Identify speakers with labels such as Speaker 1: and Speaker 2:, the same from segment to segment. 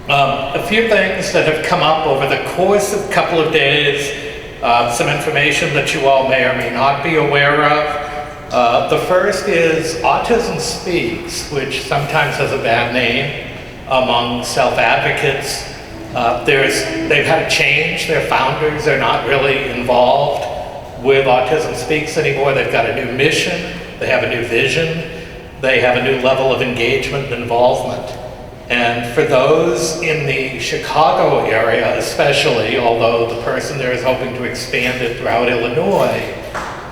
Speaker 1: A few things that have come up over the course of a couple of days, some information that you all may or may not be aware of. The first is Autism Speaks, which sometimes has a bad name among self-advocates. They've had a change. Their founders are not really involved with Autism Speaks anymore. They've got a new mission. They have a new vision. They have a new level of engagement and involvement. And for those in the Chicago area especially, although the person there is hoping to expand it throughout Illinois,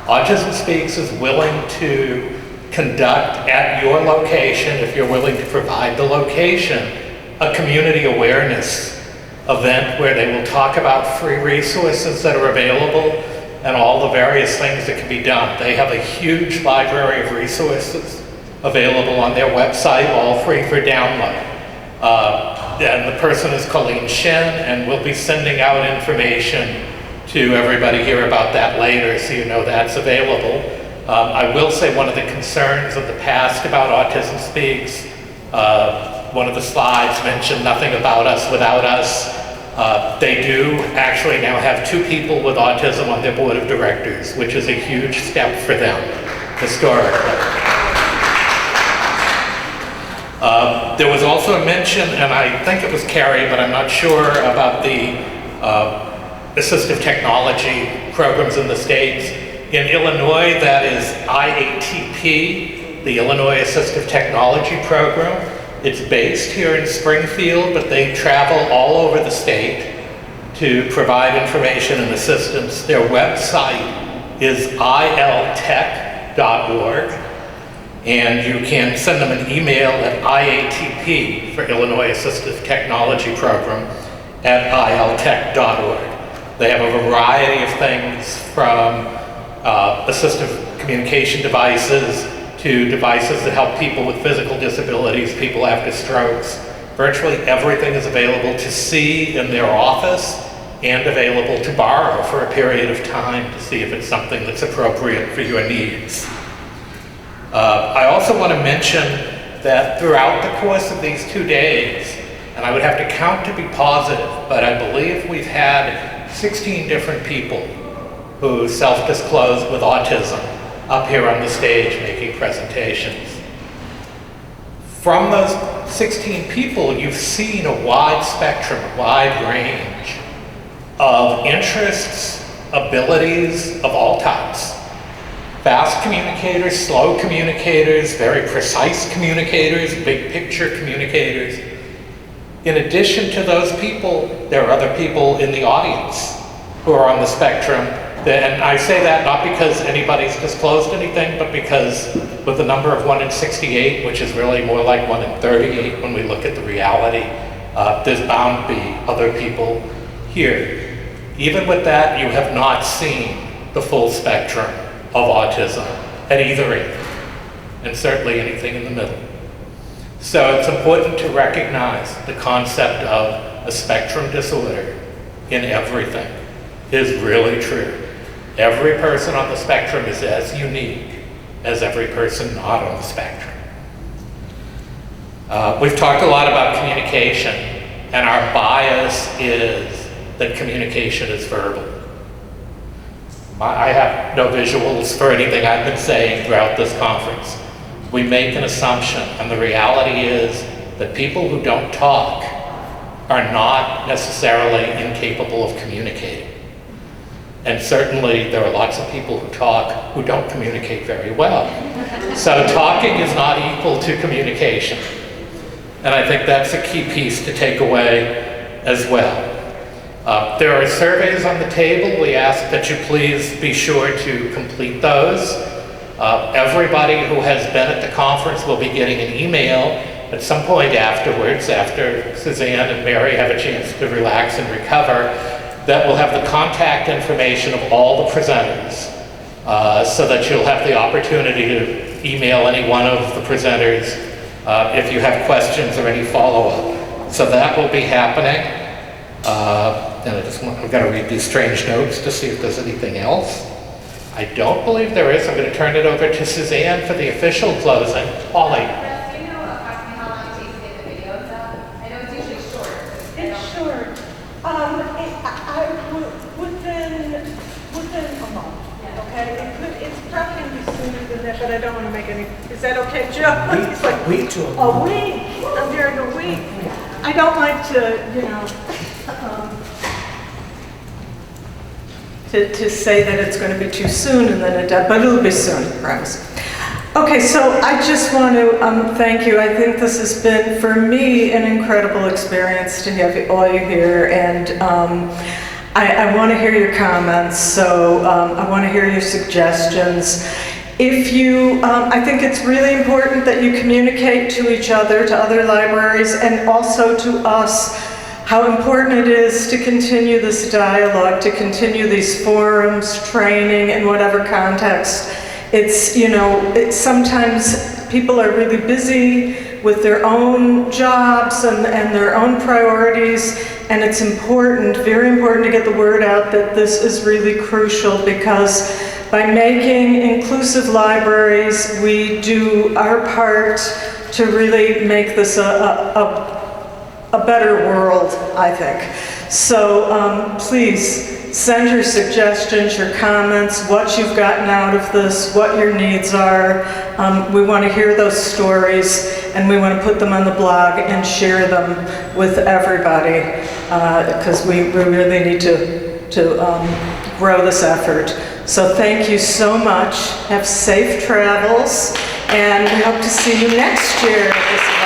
Speaker 1: Autism Speaks is willing to conduct at your location, if you're willing to provide the location, a community awareness event where they will talk about free resources that are available and all the various things that can be done. They have a huge library of resources available on their website, all free for download. And the person is Colleen Shen, and we'll be sending out information to everybody here about that later, so you know that's available. I will say one of the concerns of the past about Autism Speaks, one of the slides mentioned nothing about us without us. They do actually now have 2 people with autism on their board of directors, which is a huge step for them, historically. There was also a mention, and I think it was Carrie, but I'm not sure, about the assistive technology programs in the States. In Illinois, that is IATP, the Illinois Assistive Technology Program. It's based here in Springfield, but they travel all over the state to provide information and assistance. Their website is iltech.org. And you can send them an email at IATP, for Illinois Assistive Technology Program, at iltech.org. They have a variety of things from assistive communication devices to devices that help people with physical disabilities, people after strokes. Virtually everything is available to see in their office and available to borrow for a period of time to see if it's something that's appropriate for your needs. I also want to mention that throughout the course of these 2 days, and I would have to count to be positive, but I believe we've had 16 different people who self-disclosed with autism up here on the stage making presentations. From those 16 people, you've seen a wide spectrum, a wide range of interests, abilities of all types. Fast communicators, slow communicators, very precise communicators, big picture communicators. In addition to those people, there are other people in the audience who are on the spectrum. And I say that not because anybody's disclosed anything, but because with the number of 1 in 68, which is really more like 1 in 38 when we look at the reality, there's bound to be other people here. Even with that, you have not seen the full spectrum of autism at either end, and certainly anything in the middle. So it's important to recognize the concept of a spectrum disorder in everything is really true. Every person on the spectrum is as unique as every person not on the spectrum. We've talked a lot about communication, and our bias is that communication is verbal. I have no visuals for anything I've been saying throughout this conference. We make an assumption, and the reality is that people who don't talk are not necessarily incapable of communicating. And certainly there are lots of people who talk who don't communicate very well. So talking is not equal to communication. And I think that's a key piece to take away as well. There are surveys on the table. We ask that you please be sure to complete those. Everybody who has been at the conference will be getting an email at some point afterwards, after Suzanne and Mary have a chance to relax and recover, that will have the contact information of all the presenters, so that you'll have the opportunity to email any one of the presenters if you have questions or any follow-up. So that will be happening. And I've got to read these strange notes to see if there's anything else. I don't believe there is. I'm going to turn it over to Suzanne for the official closing. Polly.
Speaker 2: Russ, do you know approximately how long it takes to get the videos up? I know it's usually short. that, but I don't want to make any, is that okay, Joe? He's like,
Speaker 3: A week to
Speaker 2: a week? I'm hearing a week. I don't like to, you know, to say that it's going to be too soon and then it does, but it'll be soon, I promise. Okay, so I just want to thank you. I think this has been, for me, an incredible experience to have all you here, and I want to hear your comments, so I want to hear your suggestions. If you, I think it's really important that you communicate to each other, to other libraries, and also to us, how important it is to continue this dialogue, to continue these forums, training, in whatever context. It's, you know, sometimes people are really busy with their own jobs and their own priorities, and it's important, very important to get the word out that this is really crucial, because by making inclusive libraries, we do our part to really make this a better world, I think. So please send your suggestions, your comments, what you've gotten out of this, what your needs are. We want to hear those stories, and we want to put them on the blog and share them with everybody, because we really need to grow this effort. So thank you so much. Have safe travels, and we hope to see you next year at this event.